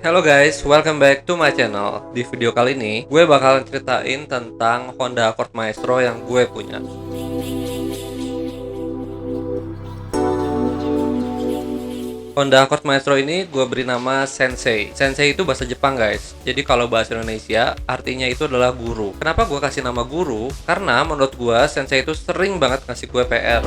Hello guys, welcome back to my channel. Di video kali ini, gue bakalan ceritain tentang Honda Accord Maestro yang gue punya. Honda Accord Maestro ini gue beri nama Sensei. Sensei itu bahasa Jepang guys. Jadi kalau bahasa Indonesia, artinya itu adalah guru. Kenapa gue kasih nama guru? Karena menurut gue, Sensei itu sering banget ngasih gue PR.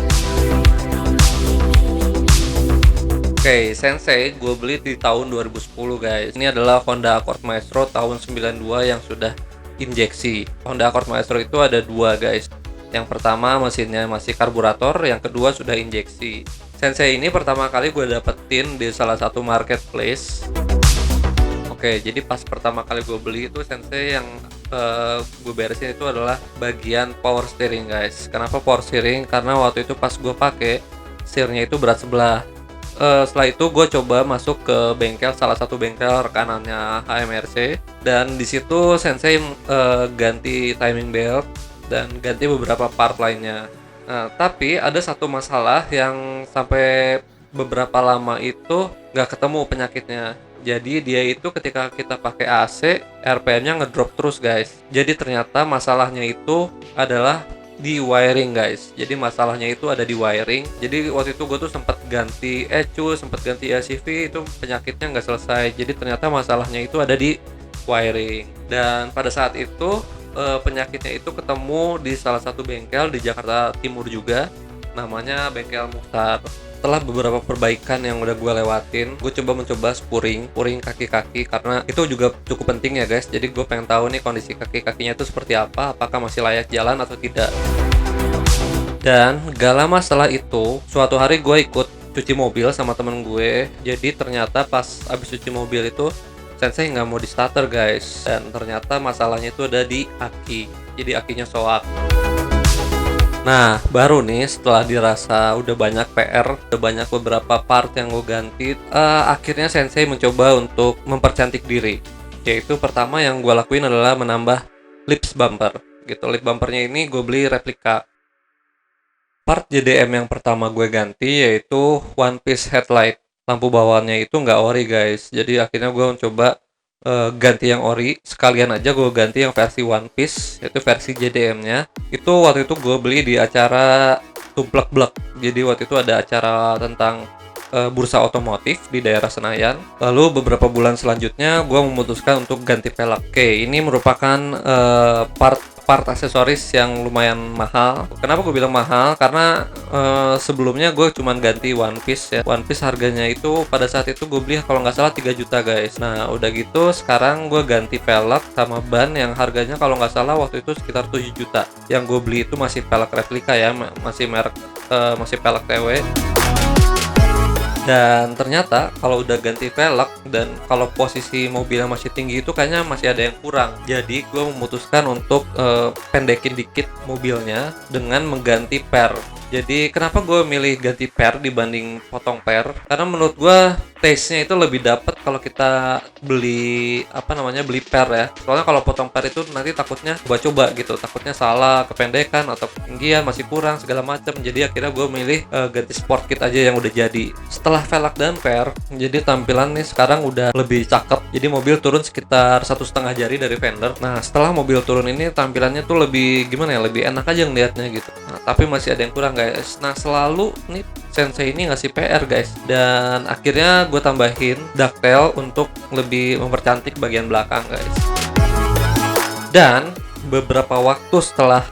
Oke, Sensei gue beli di tahun 2010 guys. Ini adalah Honda Accord Maestro tahun 92 yang sudah injeksi. Honda Accord Maestro itu ada dua guys. Yang pertama mesinnya masih karburator, yang kedua sudah injeksi. Sensei ini pertama kali gue dapetin di salah satu marketplace. Oke, jadi pas pertama kali gue beli itu Sensei yang gue beresin itu adalah bagian power steering guys. Kenapa power steering? Karena waktu itu pas gue pakai setirnya itu berat sebelah. Setelah itu gue coba masuk ke bengkel, salah satu bengkel rekanannya HMRC, dan di situ Sensei ganti timing belt dan ganti beberapa part lainnya. Nah, tapi ada satu masalah yang sampai beberapa lama itu nggak ketemu penyakitnya. Jadi dia itu ketika kita pakai AC, RPM-nya ngedrop terus guys. Jadi ternyata masalahnya itu adalah di wiring guys. Jadi masalahnya itu ada di wiring. Jadi waktu itu gue tuh sempat ganti ECU, sempat ganti LCV, itu penyakitnya nggak selesai. Jadi ternyata masalahnya itu ada di wiring. Dan pada saat itu penyakitnya itu ketemu di salah satu bengkel di Jakarta Timur juga, namanya Bengkel Mukhtar. Setelah beberapa perbaikan yang udah gue lewatin, gue mencoba spuring kaki-kaki, karena itu juga cukup penting ya guys. Jadi gue pengen tahu nih kondisi kaki-kakinya itu seperti apa, apakah masih layak jalan atau tidak. Dan gak lama setelah itu, suatu hari gue ikut cuci mobil sama temen gue. Jadi ternyata pas abis cuci mobil itu Sensei nggak mau di starter guys, dan ternyata masalahnya itu ada di aki. Jadi akinya soak. Nah, baru nih setelah dirasa udah banyak PR, udah banyak beberapa part yang gue ganti, akhirnya Sensei mencoba untuk mempercantik diri. Yaitu pertama yang gue lakuin adalah menambah lips bumper. Gitu, lip bumpernya ini gue beli replika. Part JDM yang pertama gue ganti yaitu one piece headlight. Lampu bawaannya itu nggak ori guys. Jadi akhirnya gue mencoba ganti yang ori, sekalian aja gue ganti yang versi one piece, yaitu versi JDM-nya. Itu waktu itu gue beli di acara Tumplek Blek. Jadi waktu itu ada acara tentang bursa otomotif di daerah Senayan. Lalu beberapa bulan selanjutnya gue memutuskan untuk ganti pelek. Oke, ini merupakan part aksesoris yang lumayan mahal. Kenapa gue bilang mahal? Karena sebelumnya gue cuman ganti one piece ya. One piece harganya itu pada saat itu gue beli kalau nggak salah 3 juta guys. Nah udah gitu sekarang gue ganti pelek sama ban yang harganya kalau nggak salah waktu itu sekitar 7 juta. Yang gue beli itu masih pelek replika ya, masih merek masih pelek TW. Dan ternyata kalau udah ganti velg dan kalau posisi mobilnya masih tinggi itu kayaknya masih ada yang kurang. Jadi gue memutuskan untuk pendekin dikit mobilnya dengan mengganti per. Jadi kenapa gue milih ganti per dibanding potong per? Karena menurut gue taste-nya itu lebih dapet kalau kita beli beli per ya. Soalnya kalau potong per itu nanti takutnya coba-coba gitu, takutnya salah, kependekan atau ketinggian masih kurang segala macam. Jadi akhirnya gue milih ganti sport kit aja yang udah jadi. Setelah velg dan per, jadi tampilan nih sekarang udah lebih cakep. Jadi mobil turun sekitar 1,5 jari dari fender. Nah setelah mobil turun ini tampilannya tuh lebih gimana ya, lebih enak aja ngeliatnya gitu. Nah, tapi masih ada yang kurang guys. Nah selalu nih Sensei ini ngasih PR guys, dan akhirnya gue tambahin ducktail untuk lebih mempercantik bagian belakang guys. Dan beberapa waktu setelah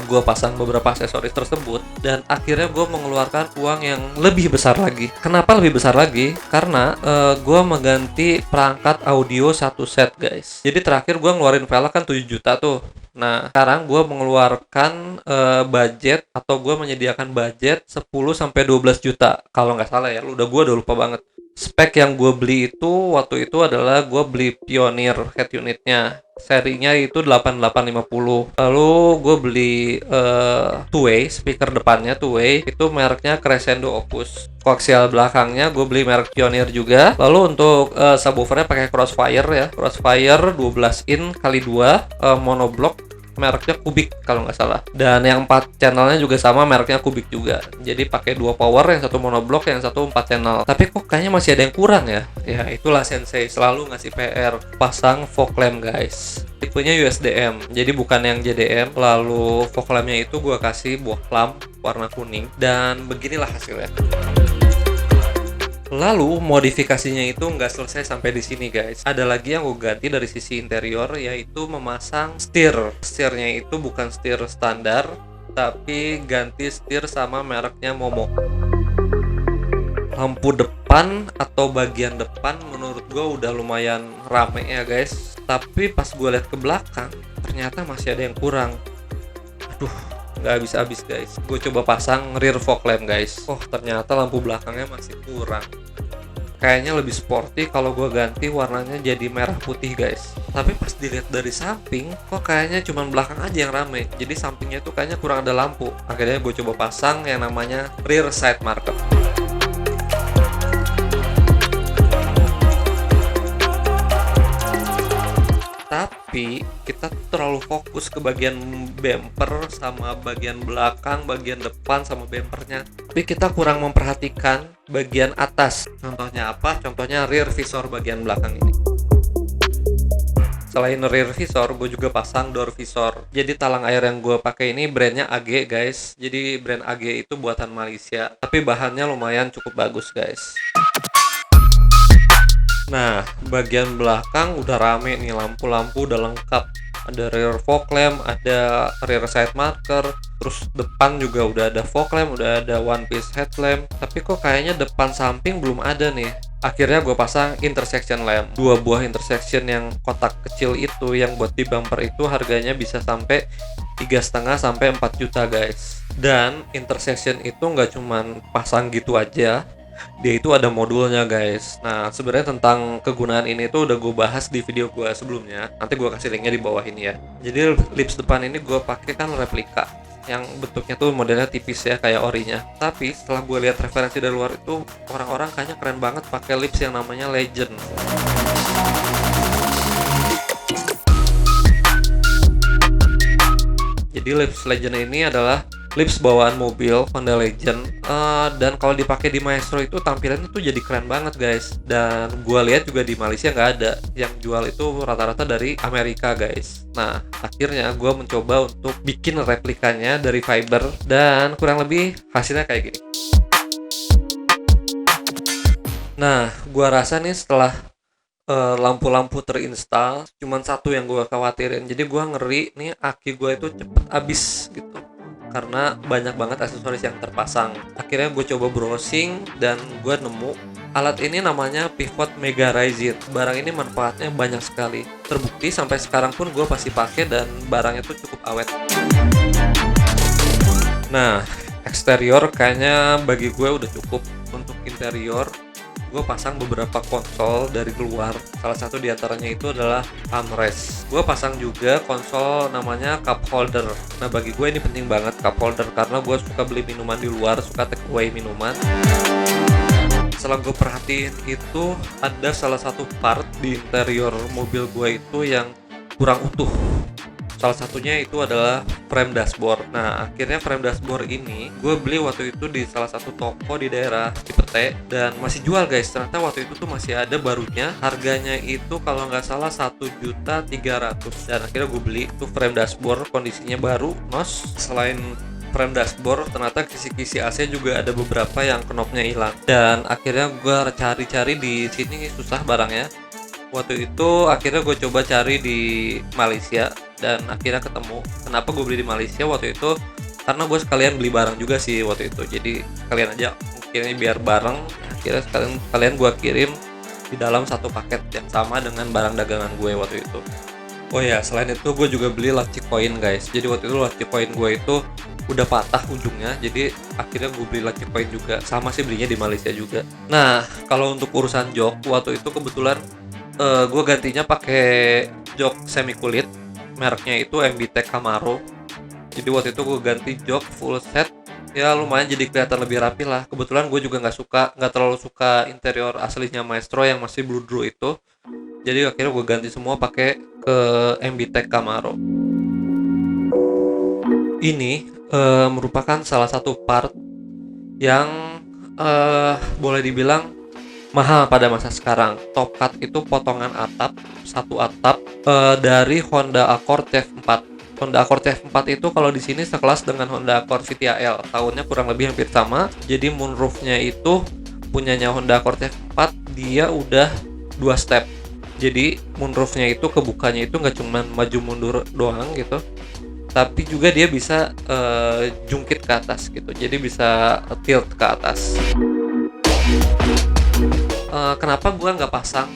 gue pasang beberapa aksesoris tersebut, dan akhirnya gue mengeluarkan uang yang lebih besar lagi. Kenapa lebih besar lagi? Karena gue mengganti perangkat audio satu set guys. Jadi terakhir gue ngeluarin velg kan 7 juta tuh. Nah, sekarang gue mengeluarkan budget atau gue menyediakan budget 10-12 juta. Kalau nggak salah ya, gue udah lupa banget. Spek yang gue beli itu waktu itu adalah gue beli Pioneer head unitnya. Serinya itu 8850. Lalu gue beli two-way, speaker depannya two-way. Itu mereknya Crescendo Opus. Koaksial belakangnya gue beli merek Pioneer juga. Lalu untuk subwoofernya pakai Crossfire ya. Crossfire 12 in x 2 monoblock. mereknya Kubik kalau nggak salah. Dan yang 4 channelnya juga sama, mereknya Kubik juga. Jadi pakai 2 power, yang satu monoblock, yang satu 4 channel. Tapi kok kayaknya masih ada yang kurang ya. Ya itulah Sensei selalu ngasih PR, pasang fog lamp guys. Tipenya USDM, jadi bukan yang JDM. Lalu fog lampnya itu gue kasih buah lamp warna kuning, dan beginilah hasilnya. Lalu modifikasinya itu nggak selesai sampai di sini guys. Ada lagi yang gue ganti dari sisi interior, yaitu memasang setir. Setirnya itu bukan setir standar, tapi ganti setir sama mereknya Momo. Lampu depan atau bagian depan menurut gue udah lumayan rame ya guys. Tapi pas gue lihat ke belakang, ternyata masih ada yang kurang. Aduh, nggak habis-habis guys. Gue coba pasang rear fog lamp guys. Oh, ternyata lampu belakangnya masih kurang. Kayaknya lebih sporty kalau gue ganti warnanya jadi merah putih guys. Tapi pas dilihat dari samping, kok kayaknya cuma belakang aja yang rame. Jadi sampingnya tuh kayaknya kurang ada lampu. Akhirnya gue coba pasang yang namanya rear side marker. Tapi kita terlalu fokus ke bagian bumper sama bagian belakang, bagian depan sama bumpernya. Tapi kita kurang memperhatikan bagian atas. Contohnya apa? Contohnya rear visor bagian belakang ini. Selain rear visor, gue juga pasang door visor. Jadi talang air yang gue pakai ini brandnya AG guys. Jadi brand AG itu buatan Malaysia, tapi bahannya lumayan cukup bagus guys. Nah, bagian belakang udah rame nih, lampu-lampu udah lengkap. Ada rear fog lamp, ada rear side marker, terus depan juga udah ada fog lamp, udah ada one piece headlamp. Tapi kok kayaknya depan samping belum ada nih. Akhirnya gue pasang intersection lamp. 2 buah intersection yang kotak kecil itu, yang buat di bumper itu harganya bisa sampai 3,5 sampai 4 juta guys. Dan intersection itu nggak cuman pasang gitu aja, dia itu ada modulnya guys. Nah, sebenarnya tentang kegunaan ini tuh udah gue bahas di video gue sebelumnya. Nanti gue kasih linknya di bawah ini ya. Jadi lips depan ini gue pakai kan replika, yang bentuknya tuh modelnya tipis ya, kayak orinya. Tapi setelah gue lihat referensi dari luar itu, orang-orang kayaknya keren banget pakai lips yang namanya Legend. Jadi lips Legend ini adalah lips bawaan mobil Honda Legend, dan kalau dipakai di Maestro itu tampilannya tuh jadi keren banget guys. Dan gua lihat juga di Malaysia nggak ada, yang jual itu rata-rata dari Amerika guys. Nah, akhirnya gua mencoba untuk bikin replikanya dari fiber, dan kurang lebih hasilnya kayak gini. Nah, gua rasa nih setelah lampu-lampu terinstall, cuman satu yang gua khawatirin. Jadi gua ngeri nih aki gua itu cepet habis gitu, karena banyak banget aksesoris yang terpasang. Akhirnya gue coba browsing dan gue nemu alat ini, namanya Pivot Mega Rising. Barang ini manfaatnya banyak sekali. Terbukti sampai sekarang pun gue masih pakai dan barangnya tuh cukup awet. Nah, eksterior kayaknya bagi gue udah cukup. Untuk interior, gue pasang beberapa konsol dari luar. Salah satu diantaranya itu adalah armrest. Gue pasang juga konsol namanya cup holder. Nah, bagi gue ini penting banget cup holder, karena gue suka beli minuman di luar, suka take away minuman. Setelah gue perhatiin itu, ada salah satu part di interior mobil gue itu yang kurang utuh. Salah satunya itu adalah frame dashboard. Nah, akhirnya frame dashboard ini gue beli waktu itu di salah satu toko di daerah Cipete, dan masih jual guys. Ternyata waktu itu tuh masih ada barunya. Harganya itu kalau nggak salah 1.300.000. Dan akhirnya gue beli itu frame dashboard, kondisinya baru, nos. Selain frame dashboard, ternyata kisi-kisi AC juga ada beberapa yang knopnya hilang. Dan akhirnya gue cari-cari di sini susah barangnya. Waktu itu akhirnya gue coba cari di Malaysia, dan akhirnya ketemu. Kenapa gue beli di Malaysia waktu itu? Karena gue sekalian beli barang juga sih waktu itu. Jadi kalian aja mungkin biar bareng. Akhirnya kalian gue kirim di dalam satu paket yang sama dengan barang dagangan gue waktu itu. Oh ya, selain itu gue juga beli laci koin guys. Jadi waktu itu laci koin gue itu udah patah ujungnya, jadi akhirnya gue beli laci koin juga. Sama sih belinya di Malaysia juga. Nah, kalau untuk urusan jok, waktu itu kebetulan gue gantinya pakai jok semi kulit, mereknya itu MBTech Camaro. Jadi waktu itu gue ganti jok full set, ya lumayan jadi kelihatan lebih rapi lah. Kebetulan gue juga nggak terlalu suka interior aslinya Maestro yang masih bludru itu. Jadi akhirnya gue ganti semua pakai ke MBTech Camaro. ini merupakan salah satu part yang boleh dibilang mahal pada masa sekarang. Top Cut itu potongan atap, satu atap dari Honda Accord CF4. Honda Accord CF4 itu kalau di sini sekelas dengan Honda Accord VTAL, tahunnya kurang lebih hampir sama. Jadi moonroofnya itu punyanya Honda Accord CF4, dia udah 2 step. Jadi moonroofnya itu kebukanya itu nggak cuma maju mundur doang gitu, tapi juga dia bisa jungkit ke atas gitu. Jadi bisa tilt ke atas. Kenapa gua nggak pasang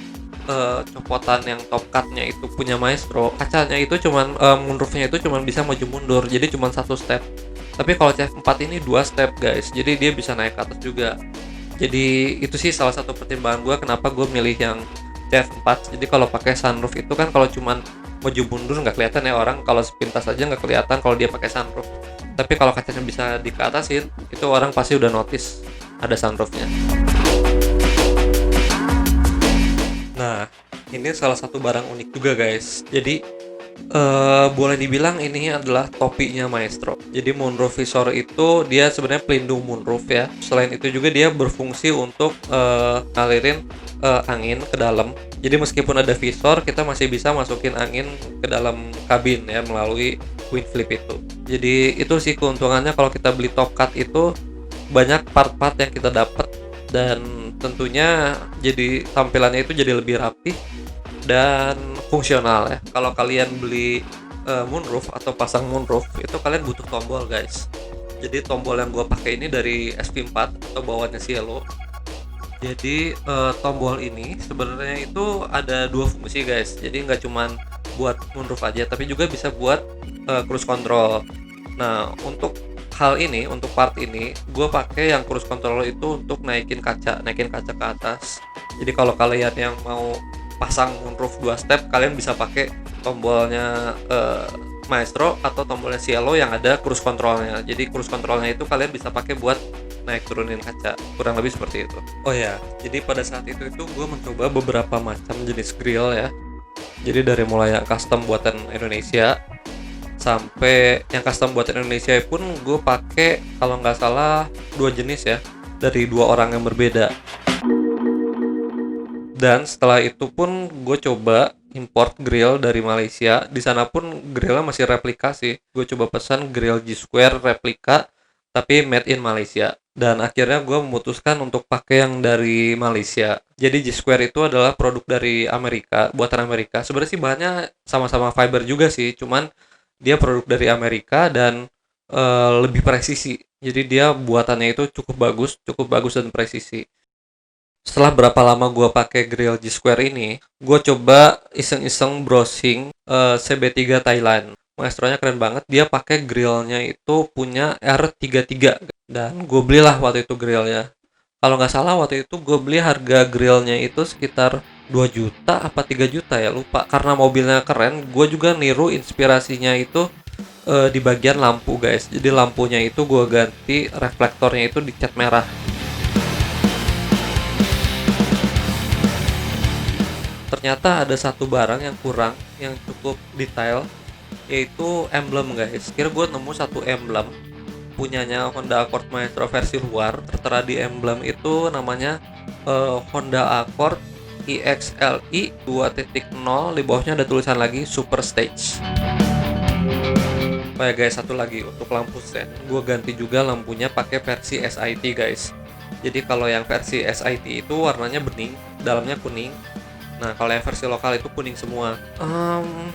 copotan yang top cut-nya itu punya Maestro? Kacanya itu cuman moonroofnya itu cuman bisa maju mundur, jadi cuman satu step. Tapi kalau CF4 ini 2 step guys, jadi dia bisa naik ke atas juga. Jadi itu sih salah satu pertimbangan gua kenapa gue milih yang CF4. Jadi kalau pakai sunroof itu kan kalau cuman maju mundur nggak kelihatan ya orang, kalau sepintas aja nggak kelihatan kalau dia pakai sunroof. Tapi kalau kacanya bisa dikeatasin, itu orang pasti udah notice ada sunroofnya. Nah, ini salah satu barang unik juga guys. Jadi boleh dibilang ini adalah topinya Maestro. Jadi moonroof visor itu dia sebenarnya pelindung moonroof ya. Selain itu juga dia berfungsi untuk ngalirin angin ke dalam. Jadi meskipun ada visor, kita masih bisa masukin angin ke dalam kabin ya melalui wind flip itu. Jadi itu sih keuntungannya kalau kita beli top cut itu, banyak part-part yang kita dapat, dan tentunya jadi tampilannya itu jadi lebih rapi dan fungsional ya. Kalau kalian beli moonroof atau pasang moonroof itu kalian butuh tombol guys. Jadi tombol yang gue pakai ini dari SP4 atau bawaannya Cielo. Jadi tombol ini sebenarnya itu ada 2 fungsi guys. Jadi nggak cuman buat moonroof aja, tapi juga bisa buat cruise control. Nah untuk hal ini, untuk part ini gue pakai yang cruise control itu untuk naikin kaca ke atas. Jadi kalau kalian yang mau pasang moonroof 2 step, kalian bisa pakai tombolnya Maestro atau tombolnya Cielo yang ada cruise controlnya. Jadi cruise controlnya itu kalian bisa pakai buat naik turunin kaca, kurang lebih seperti itu. Oh ya, jadi pada saat itu gue mencoba beberapa macam jenis grill ya. Jadi dari mulai yang custom buatan Indonesia sampai yang custom buatan Indonesia pun gue pakai kalau nggak salah 2 jenis ya, dari 2 orang yang berbeda. Dan setelah itu pun gue coba import grill dari Malaysia. Di sana pun grillnya masih replika sih. Gue coba pesan grill G-Square replika tapi made in Malaysia. Dan akhirnya gue memutuskan untuk pakai yang dari Malaysia. Jadi G-Square itu adalah produk dari Amerika, buatan Amerika. Sebenarnya sih bahannya sama-sama fiber juga sih, cuman dia produk dari Amerika dan lebih presisi. Jadi dia buatannya itu cukup bagus dan presisi. Setelah berapa lama gue pakai grill G-Square ini, gue coba iseng-iseng browsing CB3 Thailand. Maestronya keren banget, dia pakai grillnya itu punya R33 dan gue belilah waktu itu grillnya. Kalau nggak salah waktu itu gue beli harga grillnya itu sekitar 2 juta apa 3 juta ya, lupa. Karena mobilnya keren, gue juga niru inspirasinya itu di bagian lampu guys. Jadi lampunya itu gue ganti reflektornya itu dicat merah. Ternyata ada satu barang yang kurang, yang cukup detail, yaitu emblem guys. Kira gue nemu satu emblem punyanya Honda Accord Maestro versi luar. Tertera di emblem itu namanya Honda Accord EXLI 2.0. Di bawahnya ada tulisan lagi Super Stage. Oh ya guys, satu lagi untuk lampu sen, gue ganti juga lampunya pakai versi SIT guys. Jadi kalau yang versi SIT itu warnanya bening, dalamnya kuning. Nah, kalau yang versi lokal itu kuning semua.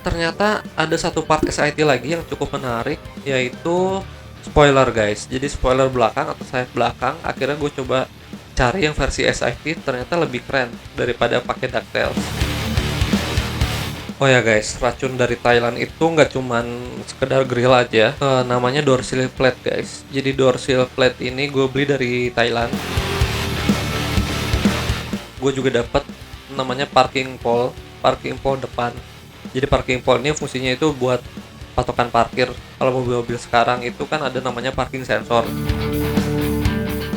Ternyata ada satu part SIT lagi yang cukup menarik, yaitu spoiler guys. Jadi spoiler belakang atau sayap belakang, akhirnya gue coba cari yang versi SIT, ternyata lebih keren daripada pakai ducktails. Oh ya guys, racun dari Thailand itu nggak cuman sekedar grill aja, namanya door sill plate guys. Jadi door sill plate ini gue beli dari Thailand. Gue juga dapat namanya parking pole depan. Jadi parking pole ini fungsinya itu buat patokan parkir. Kalau mobil-mobil sekarang itu kan ada namanya parking sensor.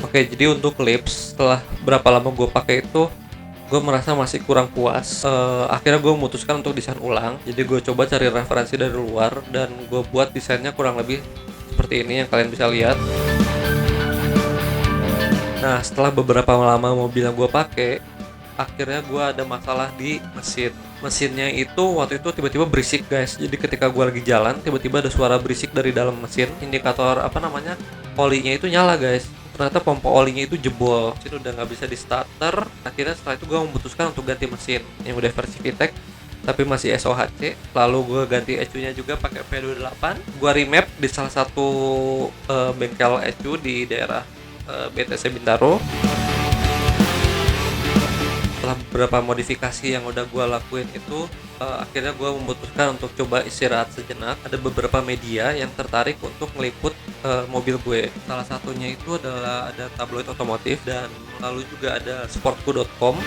Oke, jadi untuk clips setelah berapa lama gue pakai itu, gue merasa masih kurang puas. Akhirnya gue memutuskan untuk desain ulang. Jadi gue coba cari referensi dari luar dan gue buat desainnya kurang lebih seperti ini yang kalian bisa lihat. Nah, setelah beberapa lama mobil yang gue pakai, akhirnya gue ada masalah di mesinnya itu waktu itu tiba-tiba berisik guys. Jadi ketika gue lagi jalan tiba-tiba ada suara berisik dari dalam mesin. Indikator olinya itu nyala guys. Ternyata pompa olinya itu jebol. Mesin udah nggak bisa di starter. Akhirnya setelah itu gue memutuskan untuk ganti mesin yang udah versi VTEC tapi masih SOHC. Lalu gue ganti ECU-nya juga pakai P28. Gue remap di salah satu bengkel ECU di daerah BTC Bintaro. Setelah beberapa modifikasi yang udah gue lakuin itu, akhirnya gue memutuskan untuk coba istirahat sejenak. Ada beberapa media yang tertarik untuk meliput mobil gue. Salah satunya itu adalah ada tabloid otomotif dan lalu juga ada sportku.com.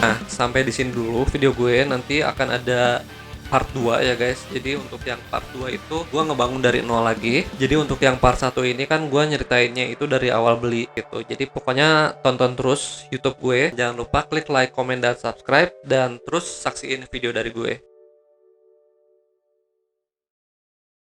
Nah, sampai di sini dulu video gue. Nanti akan ada part 2 ya guys. Jadi untuk yang part 2 itu gue ngebangun dari nol lagi. Jadi untuk yang part 1 ini kan gue nyeritainnya itu dari awal beli gitu. Jadi pokoknya tonton terus YouTube gue. Jangan lupa klik like, comment, dan subscribe. Dan terus saksiin video dari gue.